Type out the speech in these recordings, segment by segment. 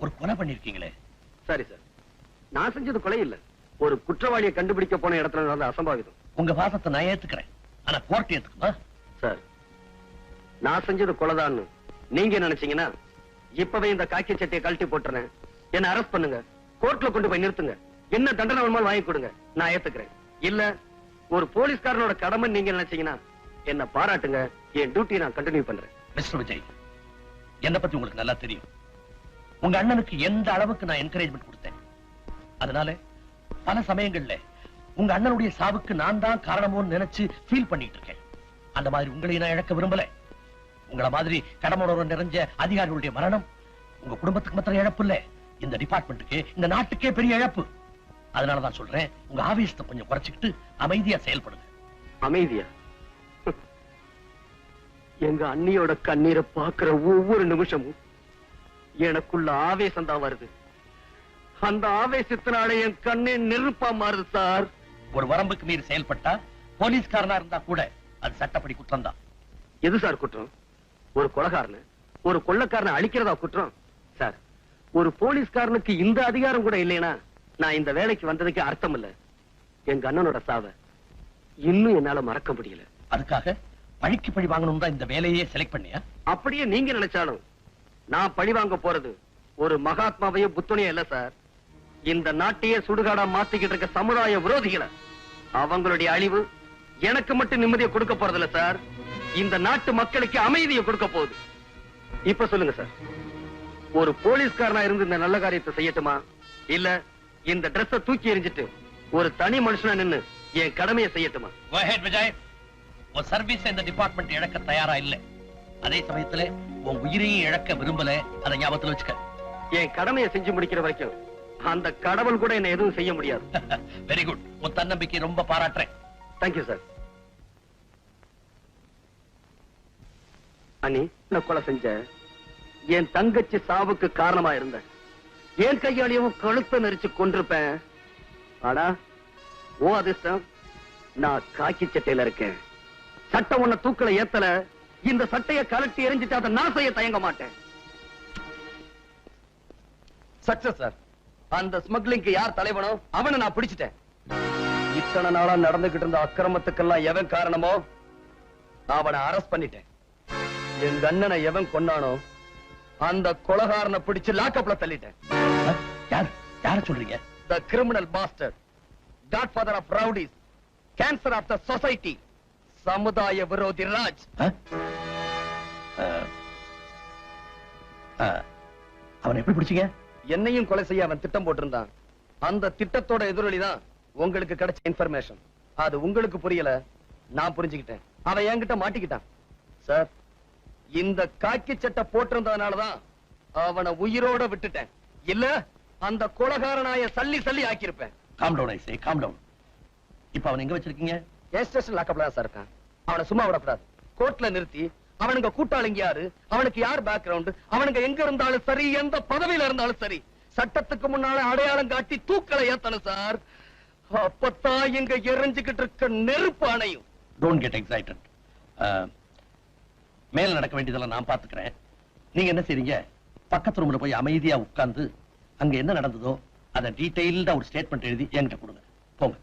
ஒரு கொலை பண்ணிருக்கீங்களே. சரி சார், நான் செஞ்சது கொலை இல்ல, ஒரு குற்றவாளியை கண்டுபிடிக்க போன இடத்துல நடந்த அசம்பாவிதம். உங்க வாதத்தை நான் ஏத்துக்கிறேன், ஆனா கோர்ட் ஏத்துக்குமா? சார், நான் செஞ்சது கொலைதான்னு நீங்க நினைச்சீங்கன்னா இப்பவே இந்த காக்கி சட்டையை கழட்டி போட்டுறேன், என்ன அரெஸ்ட் பண்ணுங்க, கோர்ட்ல கொண்டு போய் நிறுத்துங்க, என்ன தண்டனை வேணுமாலும் வாங்கி கொடுங்க, நான் ஏத்துக்கிறேன். இல்ல ஒரு போலீஸ்காரனோட கடமை நீங்க நினைச்சீங்கன்னா என்ன பாராட்டுங்க, என் டியூட்டி நான் கண்டினியூ பண்றேன். மிஸ்டர் விஜய், என்ன பத்தி உங்களுக்கு நல்லா தெரியும். உங்க அண்ணனுக்கு எந்த அளவுக்கு நான் என்கரேஜ்மெண்ட் கொடுத்தேன். அதனால பல சமயங்கள்ல உங்க அண்ணனுடைய சாவுக்கு நான் தான் காரணமோன்னு நினைச்சு ஃபீல் பண்ணிட்டு இருக்கேன். அந்த மாதிரி உங்களை நான் இழக்க விரும்பல. உங்கள மாதிரி கடமையோட நிறைஞ்ச அதிகாரிகளுடைய மரணம் உங்க குடும்பத்துக்கு மாத்திரம் இழப்பு இல்ல, இந்த டிபார்ட்மெண்ட்டுக்கு, இந்த நாட்டுக்கே பெரிய இழப்பு. அதனாலதான் சொல்றேன், உங்க ஆவேசத்தை கொஞ்சம் குறைச்சுக்கிட்டு அமைதியா செயல்படுங்க. அமைதியா? எங்க அண்ணியோட கண்ணீரை பாக்குற ஒவ்வொரு நிமிஷமும் எனக்குள்ள ஆவேசம் தான் வருது. அந்த ஆவேசத்தினால என் கண்ணே நெருப்பா மாறுது சார். ஒரு வரம்புக்கு மீறி செயல்பட்டா போலீஸ்காரனா இருந்தா கூட அது சட்டப்படி குற்றம் தான். எது சார் குற்றம்? ஒரு கொலைகாரன, ஒரு கொள்ளைக்காரனை அழிக்கிறதா குற்றம்? சார், ஒரு போலீஸ்காரனுக்கு இந்த அதிகாரம் கூட இல்லைன்னா நான் இந்த வேலைக்கு வந்ததுக்கு அர்த்தம் இல்ல. எங்க அண்ணனோட சாவை இன்னும் என்னால மறக்க முடியல. அதுக்காக பழிக்கு பழி வாங்கணும் தான் இந்த வேலையே செலக்ட் பண்ணியா? அப்படியே நீங்க நினைச்சாலும் நான் பழி வாங்க போறது ஒரு மகாத்மாவையோ புத்தனையோ இல்ல சார். இந்த நாட்டையே சுடுகாடா மாத்திக்கிட்டு இருக்க சமுதாய விரோதிகளை, அவங்களுடைய அழிவு எனக்கு மட்டும் நிம்மதியை கொடுக்க போறதில்ல சார், இந்த நாட்டு மக்களுக்கு அமைதியை கொடுக்க போகுது. இப்ப சொல்லுங்க சார், ஒரு போலீஸ்காரனா இருந்து இந்த நல்ல காரியத்தை செய்யட்டுமா, இல்ல இந்த டிரெஸ்ஸ தூக்கி எறிஞ்சிட்டு ஒரு தனி மனுஷனா நின்னு என் கடமையை செய்யட்டுமா? Go ahead, Vijay. ஒரு சர்வீஸ் இந்த டிபார்ட்மெண்ட் இழக்க தயாரா இல்ல, அதே சமயத்துல உன் உயிரையும் இழக்க விரும்பல, அதை ஞாபகத்துல வச்சுக்க. என் கடமையை செஞ்சு முடிக்கிற வரைக்கும் அந்த கடவுள் கூட என்ன எதுவும் செய்ய முடியாது. வெரி குட், உன் தன்னம்பிக்கை ரொம்ப பாராட்டுறேன். Thank you sir. அண்ணி, நான் கொலை செஞ்ச என் தங்கச்சி சாவுக்கு காரணமா இருந்த என் கையாலையும் கழுத்தை நெரிச்சு கொண்டிருப்பேன். ஆனா ஓ அதிர்ஷ்டம், நான் காக்கி சட்டையில இருக்கேன். சட்டம் உன்னை தூக்கல ஏத்தல, இந்த சட்டையை கலட்டி எரிஞ்சிட்டு அதை நான் செய்ய தயங்க மாட்டேன். Success sir. அந்த ஸ்மக்லிங்க்கு யார் தலைவனோ அவனை நான் பிடிச்சிட்டேன். இத்தனை நாளா நடந்துகிட்டு இருந்த அக்கிரமத்துக்கெல்லாம் எவன் காரணமோ அவனை அரெஸ்ட் பண்ணிட்டேன். எங்க அண்ணனை எவன் கொண்டானோ அந்த கொலைகாரனை பிடிச்சு லாக்கப்ல தள்ளிட்டேன். யார சொல்றீங்க? The criminal bastard, godfather of rowdies, cancer of the society, சமுதாய விரோதி ராஜ். அவனை எப்படி பிடிச்சீங்க? என்னையும் கொலை செய்ய அவன் திட்டம் போட்டிருந்தான். அந்த திட்டத்தோட எதிரொலிதான் உங்களுக்கு கிடைச்ச இன்ஃபர்மேஷன். அது உங்களுக்கு புரியல, நான் புரிஞ்சுக்கிட்டேன். அவன் என்கிட்ட மாட்டிக்கிட்டான். சார், இந்த காக்கி சட்டை போட்டிருந்ததுனாலதான் அவனை உயிரோட விட்டுட்டேன். இல்ல அந்த கொலைகாரனாய சல்லி சல்லி ஆக்கியிருப்பேன். காம் டவுன், ஐ சே, காம் டவுன். இப்ப அவன் எங்க வச்சிருக்கீங்க? என் ஸ்டேஷன் லாக்கப்ல தான் சார் இருக்கான். அவனை சும்மா விடக்கூடாது. கோர்ட்ல நிறுத்தி அவனுங்க கூட்டாளிங்க யாரு, அவனுக்கு யார் பேக்ரவுண்ட், அவனுங்க எங்க இருந்தாலும் சரி, எந்த பதவியில இருந்தாலும் சரி, சட்டத்துக்கு முன்னால அடையாளம் காட்டி தூக்கலை ஏத்தணும் சார். அப்பத்தான் இங்க எரிஞ்சுக்கிட்டு இருக்க நெருப்பு அணையும். Don't get excited. மேல நடக்க வேண்டியதெல்லாம் நான் பாத்துக்கிறேன். நீங்க என்ன செய்றீங்க? பக்கத்து ரூம்ல போய் அமைதியா உட்கார்ந்து அங்க என்ன நடந்ததோ அதை டீடைல்டா ஒரு ஸ்டேட்மெண்ட் எழுதி என்கிட்ட கொடுங்க. போங்க.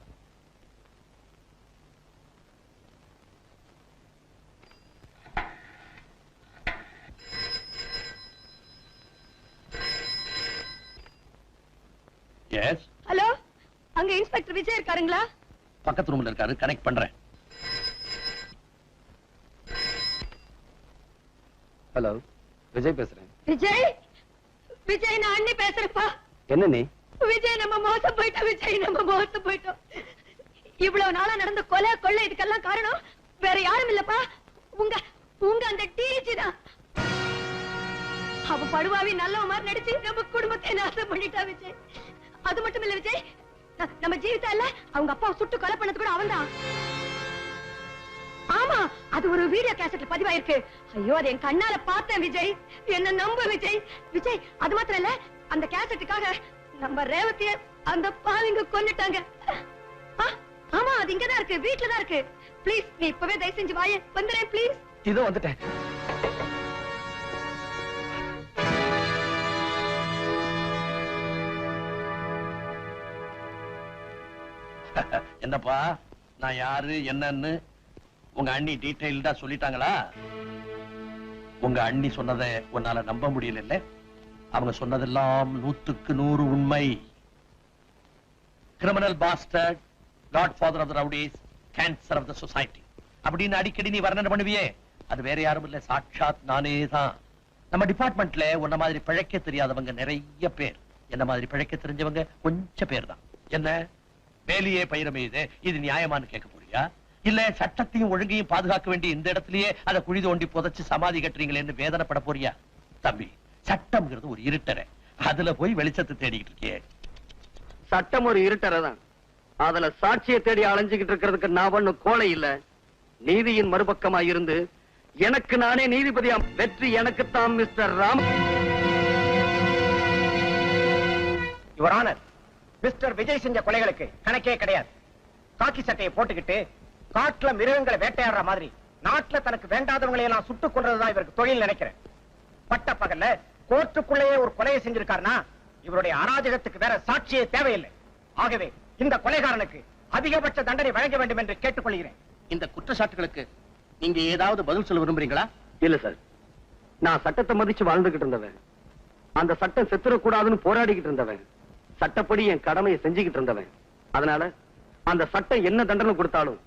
எஸ். ஹலோ, அங்க இன்ஸ்பெக்டர் விஜய் இருக்காருங்களா? பக்கத்து ரூம்ல இருக்காரு, கனெக்ட் பண்றேன். ஹலோ, விஜய் பேசுறேன். விஜய், விஜய் நான் அண்ணி பேசுறேன்ப்பா. என்ன நீ? விஜய் நம்ம மோசம் போயிட்டோம். விஜய் நம்ம மோசம் போயிட்டோம். இவ்வளவு நாளா நடந்த கொலை கொள்ளை இதுக்கெல்லாம் காரணம் வேற யாரும் இல்லப்பா, உங்க உங்க அந்த டிஜி தான். அவ படுவாவி நல்லவ மாதிரி நடிச்சு நம்ம குடும்பத்தை நாசம் பண்ணிட்டா விஜய். அது மட்டும் இல்ல விஜய், நம்ம ஜீவிதா இல்ல, அவங்க அப்பா சுட்டு கொலை பண்ணது கூட அவன்தான். ஆமா, அது ஒரு வீடியோ கேசட்ல பதிவாயிருக்கு. ஐயோ, அது என் கண்ணால பார்த்தேன் விஜய், என்ன நம்ப விஜய். விஜய், அது மாத்திரம் இல்ல, அந்த கேசட்டுக்காக நம்ம ரேவதிய அந்த பாவிங்க கொன்னுட்டாங்க. ஆமா, அது இங்கதான் இருக்கு, வீட்டுலதான் இருக்கு. ப்ளீஸ் நீ இப்பவே தயவு செஞ்சு வாயே, வந்துறேன் ப்ளீஸ். இதோ வந்துட்டேன். என்னப்பா நான் யாரு என்னன்னு உங்க அண்ணி டீடைல்டா சொல்லிட்டாங்களா? உங்க அண்ணி சொன்னதை உன்னால நம்ப முடியல. அவங்க சொன்னதெல்லாம் 100க்கு 100 உண்மை. Criminal bastard, godfather of the rowdies, cancer of the society அப்படின்னு அடிக்கடி நீ வர்ணனை பண்ணுவியே, அது வேற யாரும் இல்ல, சாட்சாத் நானே தான். நம்ம டிபார்ட்மெண்ட்ல உன்ன மாதிரி பிழைக்க தெரியாதவங்க நிறைய பேர், என்ன மாதிரி பிழைக்க தெரிஞ்சவங்க கொஞ்சம் பேர் தான். என்ன வேலையே பயிரமே இது நியாயமானு கேட்க போறியா? இல்ல சட்டத்தையும் ஒழுங்கையும் பாதுகாக்க வேண்டிய இந்த இடத்திலேயே அதை குழி தோண்டி புதைச்சு சமாதி கட்டுறீங்களேன்னு வேதனைப்பட போறியா? தம்பி, சட்டம்ங்கிறது ஒரு இருட்டரை, அதுல போய் வெளிச்சத்தை தேடிக்கிட்டு இருக்கியே. சட்டம் ஒரு இருட்டரை தான், அதுல சாட்சியை தேடி அலைஞ்சுகிட்டு இருக்கிறதுக்கு நான் ஒண்ணும் கோலை இல்ல. நீதியின் மறுபக்கமா இருந்து எனக்கு நானே நீதிபதியாம். வெற்றி எனக்குத்தான் mister Ram. Your honour, mister Vijay செஞ்ச கொலைகளுக்கு கணக்கே கிடையாது. காக்கி சட்டையை போட்டுக்கிட்டு காட்டுல மிருகங்களை வேட்டையாடுற மாதிரி நாட்டுல தனக்கு வேண்டாதவங்களை எல்லாம் சுட்டுக் கொள்றதுதான் இவருக்கு தொழில் நினைக்கிறேன். பட்ட பகல்ல கோர்ட்டுக்குள்ளேயே ஒரு கொலையை செஞ்சிருக்காருன்னா இவருடைய அராஜகத்துக்கு வேற சாட்சியே தேவையில்லை. ஆகவே இந்த கொலைகாரனுக்கு அதிகபட்ச தண்டனை வழங்க வேண்டும் என்று கேட்டுக்கொள்கிறேன். இந்த குற்றச்சாட்டுகளுக்கு நீங்க ஏதாவது பதில் சொல்ல விரும்புறீங்களா? இல்ல சார், நான் சட்டத்தை மதிச்சு வாழ்ந்துகிட்டு இருந்தவன், அந்த சட்டம் செத்துறக்கூடாதுன்னு போராடிக்கிட்டு இருந்தவன், சட்டப்படி என் கடமையை செஞ்சுக்கிட்டு இருந்தவன். அதனால அந்த சட்டம் என்ன தண்டனை கொடுத்தாலும்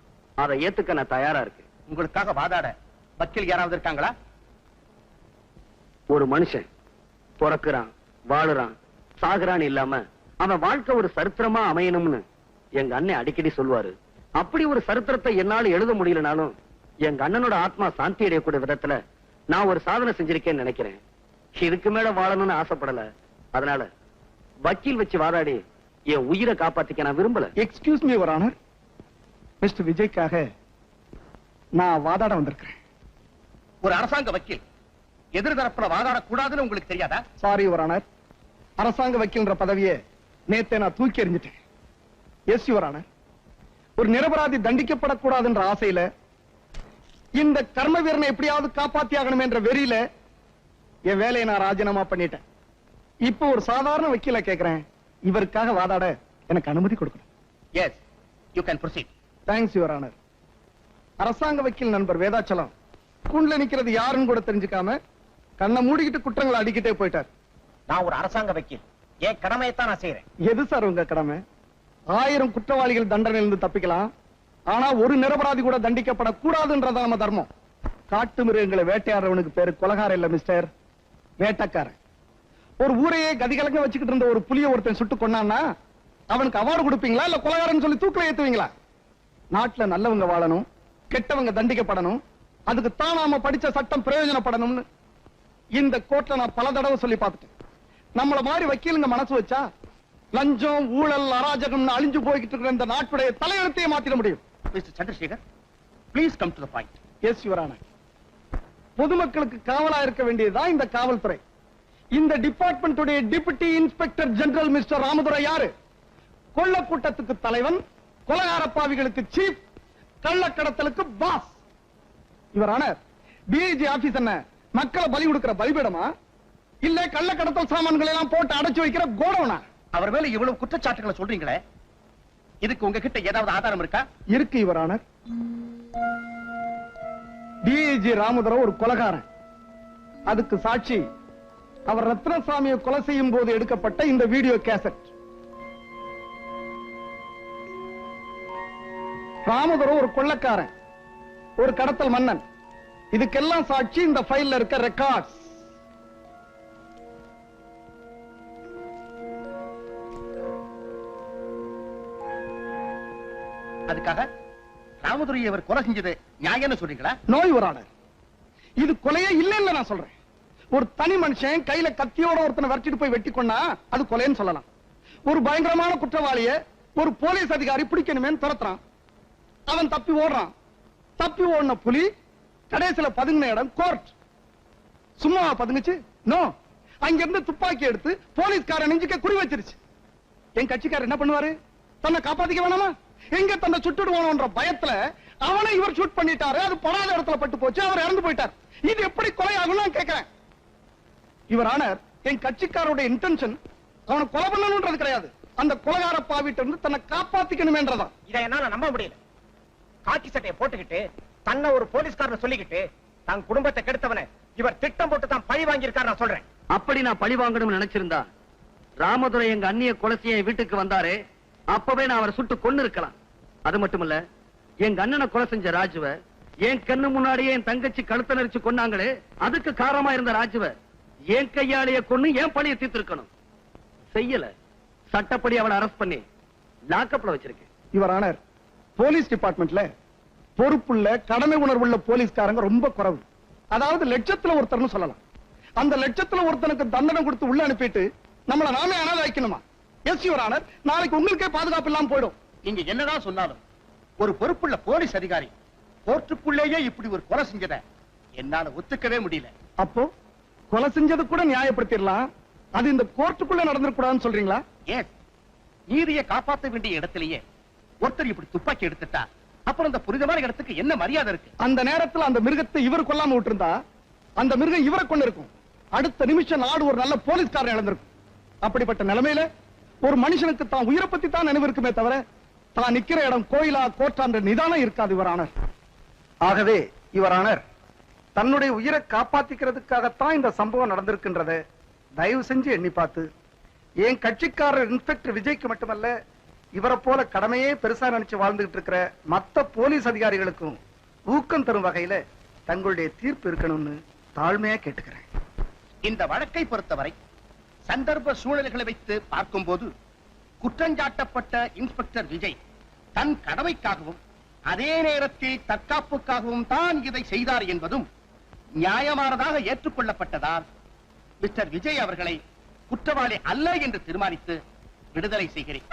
அதை ஏத்துக்க நான் தயாரா இருக்கேன். உங்களுக்காக வாதாட வக்கீல் யாராவது இருக்காங்களா? ஒரு மனுஷன் பிறக்குறான், வாழுறான், சாகுறான்னு இல்லாம அவன் வாழ்க்கை ஒரு சரித்திரமா அமையணும்னு எங்க அண்ணன் அடிக்கடி சொல்லுவாரு. அப்படி ஒரு சரித்திரத்தை என்னால எழுத முடியலனாலும் எங்க அண்ணனோட ஆத்மா சாந்தி அடையக்கூடிய விதத்துல நான் ஒரு சாதனை செஞ்சிருக்கேன்னு நினைக்கிறேன். இதுக்கு மேல வாழணும்னு ஆசைப்படல. அதனால வக்கீல் வச்சு வாதாடி என் உயிரை காப்பாத்திக்க நான் விரும்பல. Excuse me your honour, mister விஜய்க்காக நான் வாதாட வந்திருக்கிறேன். ஒரு அரசாங்க வக்கீல் எதிர்தரப்புல வாதாடக்கூடாதுன்னு உங்களுக்கு தெரியாதா? சாரி யுவர் ஆனர், அரசாங்க வக்கீல்ன்ற பதவியை நேத்தே நான் தூக்கி எறிஞ்சிட்டேன். எஸ் யுவர் ஆனர், ஒரு நிரபராதி தண்டிக்கப்படக்கூடாதுன்ற ஆசையில இந்த கர்ம வீரனை எப்படியாவது காப்பாத்தி ஆகணும் என்ற வெறியில என் வேலையை நான் ராஜினாமா பண்ணிட்டேன். இப்போ ஒரு சாதாரண வக்கீல கேட்கிறேன், இவருக்காக வாதாட எனக்கு அனுமதி கொடுக்கணும். Yes, you can proceed. Thanks your honour. அரசாங்க வக்கீல் நண்பர் வேதாச்சலம் கூண்டுல நிக்கிறது யாருன்னு கூட தெரிஞ்சுக்காம கண்ணை மூடிக்கிட்டு குற்றங்களை அடிக்கிட்டே போயிட்டார். நான் ஒரு அரசாங்க வக்கீல், என் கடமையைத்தான் நான் செய்யறேன். எது சார் உங்க கடமை? 1000 குற்றவாளிகள் தண்டனையிலிருந்து தப்பிக்கலாம், ஆனா ஒரு நிரபராதி கூட தண்டிக்கப்படக்கூடாதுன்றத நம்ம தர்மம். காட்டு மிருகங்களை வேட்டையாடுறவனுக்கு பேரு கொலகாரம் இல்ல மிஸ்டர், வேட்டக்காரன். ஒரு ஊரையே கதிகலங்க வச்சுக்கிட்டு இருந்த ஒரு புலிய ஒருத்தன் சுட்டு கொண்டான்னா அவனுக்கு அவார்டு கொடுப்பீங்களா இல்ல கொலகாரன்னு சொல்லி தூக்கில ஏத்துவீங்களா? நாட்டுல நல்லவங்க வாழணும், கெட்டவங்க தண்டிக்கப்படணும், அதுக்கு தான் நாம படிச்ச சட்டம் பிரயோஜனப்படணும்னு இந்த கோர்ட்ல நான் பல தடவை சொல்லி பார்த்துட்டேன். நம்மள மாதிரி வக்கீலுங்க மனசு வச்சா லஞ்சம், ஊழல், அராஜகம் அழிஞ்சு போய்கிட்டு இருக்கிற இந்த நாட்டுடைய தலையெழுத்தையே மாத்திட முடியும். Mister Chandrasekhar, please come to the point. Yes your honour, பொதுமக்களுக்கு காவலா இருக்க வேண்டியதுதான் இந்த காவல்துறை. இந்த டிபார்ட்மெண்ட்டுடைய deputy inspector general mister Ramadurai யாரு? கொள்ள கூட்டத்துக்கு தலைவன், கொலைகாரப்பாவிகளுக்கு சீஃப், கள்ளக்கடத்தலுக்கு boss. Your honour, DIG office என்ன மக்களை பலி கொடுக்கிற பலிபீடமா இல்ல கள்ளக்கடத்தல் சாமான்களை எல்லாம் போட்டு அடைச்சு வைக்கிற கோடவுனா? அவர் மேல இவ்வளவு குற்றச்சாட்டுகளை சொல்றீங்களே, இதுக்கு உங்ககிட்ட ஏதாவது ஆதாரம் இருக்கா? இருக்கு யுவர் ஆனர். டிஐஜி ராமதுரை ஒரு கொலைகாரன், அதுக்கு சாட்சி அவர் ரத்னசாமியை கொலை செய்யும் போது எடுக்கப்பட்ட இந்த வீடியோ கேசட். ராமதுரை ஒரு கொள்ளக்காரன், ஒரு கடத்தல் மன்னன், இதுக்கெல்லாம் சாட்சி இந்த ஃபைல்ல இருக்க ரெக்கார்ட்ஸ். அதுக்காக ராமதுரையை அவர் கொலை செஞ்சது நியாயம்னு சொல்றீங்களா? நோ யுவர் ஆனர், இது கொலையே இல்லைன்னு நான் சொல்றேன். ஒரு தனி மனுஷன் கையில கத்தியோட ஒருத்தனை விரட்டிட்டு போய் வெட்டி கொண்டா அது கொலைன்னு சொல்லலாம். ஒரு பயங்கரமான குற்றவாளிய ஒரு போலீஸ் அதிகாரி பிடிக்கணுமே துரத்துறான், அவன் தப்பி ஓடுறான். தப்பி ஓடின புலி கடைசியில பதுங்கின இடம் கோர்ட். சும்மாவா பதுங்குச்சு? நோ, அங்கிருந்து துப்பாக்கி எடுத்து போலீஸ்காரன் நெஞ்சுக்க குறி வச்சிருச்சு. என் கட்சிக்காரர் என்ன பண்ணுவாரு? தன்னை காப்பாத்திக்க வேணாமா? எங்க தன்னை சுட்டுடுவானோன்ற பயத்துல அவனை இவர் ஷூட் பண்ணிட்டாரு, அது படாத இடத்துல பட்டு போச்சு, அவர் இறந்து போயிட்டார். இது எப்படி கொலை ஆகும் நான் கேட்கிறேன். யுவர் ஆனர், என் கட்சிக்காரோட இன்டென்ஷன் அவனை கொலை பண்ணணும்ன்றது கிடையாது, அந்த கொலகார பாவிட்ட இருந்து தன்னை காப்பாத்திக்கணுமேன்றதான். இதை என்னால நம்ப முடியல. காக்கி சட்டையை போட்டுக்கிட்டு தன்னை ஒரு போலீஸ்காரன் சொல்லிக்கிட்டு தன் குடும்பத்தை கெடுத்தவனை இவர் திட்டம் போட்டு தான் பழி வாங்கியிருக்காரு நான் சொல்றேன். அப்படி நான் பழி வாங்கணும்னு நினைச்சிருந்தா ராமதுரை எங்க அண்ணிய கொலைசிய வீட்டுக்கு வந்தாரே அப்பவே நான் அவரை சுட்டு கொன்னு இருக்கலாம். அது மட்டுமல்ல, எங்க அண்ணனை கொலை செஞ்ச ராஜுவ என் கண்ணு முன்னாடியே என் தங்கச்சி கழுத்த நெரிச்சு கொன்னாங்களே, அதுக்கு காரணமா இருந்த ராஜுவ என் கையாலேயே கொன்னு என் பழியை தீர்த்திருக்கணும். செய்யல. சட்டப்படி அவளை அரெஸ்ட் பண்ணி லாக்கப்ல வச்சிருக்கேன். யுவர் ஆனர், போலீஸ் டிபார்ட்மெண்ட்ல பொறுப்புள்ள கடமை உணர்வுள்ள போலீஸ்காரங்க ரொம்ப குறைவு. அதாவது லட்சத்துல ஒருத்தர்னு சொல்லலாம். அந்த லட்சத்துல ஒருத்தனுக்கு தண்டனை கொடுத்து உள்ள அனுப்பிட்டு நம்மள நாமே அனாதை வைக்கணுமா? எஸ் யுவர் ஆனர், நாளைக்கு உங்களுக்கே பாதுகாப்பு இல்லாம போயிடும். நீங்க என்னதான் சொன்னாலும் ஒரு பொறுப்புள்ள போலீஸ் அதிகாரி கோர்ட்டுக்குள்ளேயே இப்படி ஒரு கொலை செஞ்சதை என்னால ஒத்துக்கவே முடியல. அப்போ கொலை செஞ்சது கூட நியாயப்படுத்திடலாம், அது இந்த கோர்ட்டுக்குள்ள நடந்துடக்கூடாதுன்னு சொல்றீங்களா? ஏன் நீதியை காப்பாற்ற வேண்டிய இடத்திலேயே ஒருத்தர் இப்படி துப்பாக்கி எடுத்துட்டா அப்புறம் அந்த புனிதமான இடத்துக்கு என்ன மரியாதை இருக்கு? அந்த நேரத்துல அந்த மிருகத்தை இவர் கொல்லாம விட்டுருந்தா அந்த மிருகம் இவரை கொண்டு இருக்கும். அடுத்த நிமிஷம் நாடு ஒரு நல்ல போலீஸ்காரன் இழந்திருக்கும். அப்படிப்பட்ட நிலைமையில ஒரு மனுஷனுக்கு தான் உயிரை பத்தி தான் நினைவு இருக்குமே தவிர தான் நிக்கிற இடம் கோயிலா கோட்டான்ற நிதானம் இருக்காது யுவர் ஆனர். ஆகவே யுவர் ஆனர், தன்னுடைய உயிரை காப்பாத்திக்கிறதுக்காகத்தான் இந்த சம்பவம் நடந்திருக்கின்றத தயவு செஞ்சு எண்ணி பார்த்து என் கட்சிக்காரர் இன்ஸ்பெக்டர் விஜய்க்கு மட்டுமல்ல, இவரை போல கடமையே பெருசா நினைச்சு வாழ்ந்துகிட்டு இருக்கிற மத்த போலீஸ் அதிகாரிகளுக்கும் ஊக்கம் தரும் வகையில தங்களுடைய தீர்ப்பு இருக்கணும்னு தாழ்மையா கேட்டுக்கிறேன். இந்த வழக்கை பொறுத்தவரை சந்தர்ப்ப சூழல்களை வைத்து பார்க்கும்போது குற்றஞ்சாட்டப்பட்ட இன்ஸ்பெக்டர் விஜய் தன் கடமைக்காகவும் அதே நேரத்தில் தற்காப்புக்காகவும் தான் இதை செய்தார் என்பதும் நியாயமானதாக ஏற்றுக்கொள்ளப்பட்டதால் மிஸ்டர் விஜய் அவர்களை குற்றவாளி அல்ல என்று தீர்மானித்து விடுதலை செய்கிறேன்.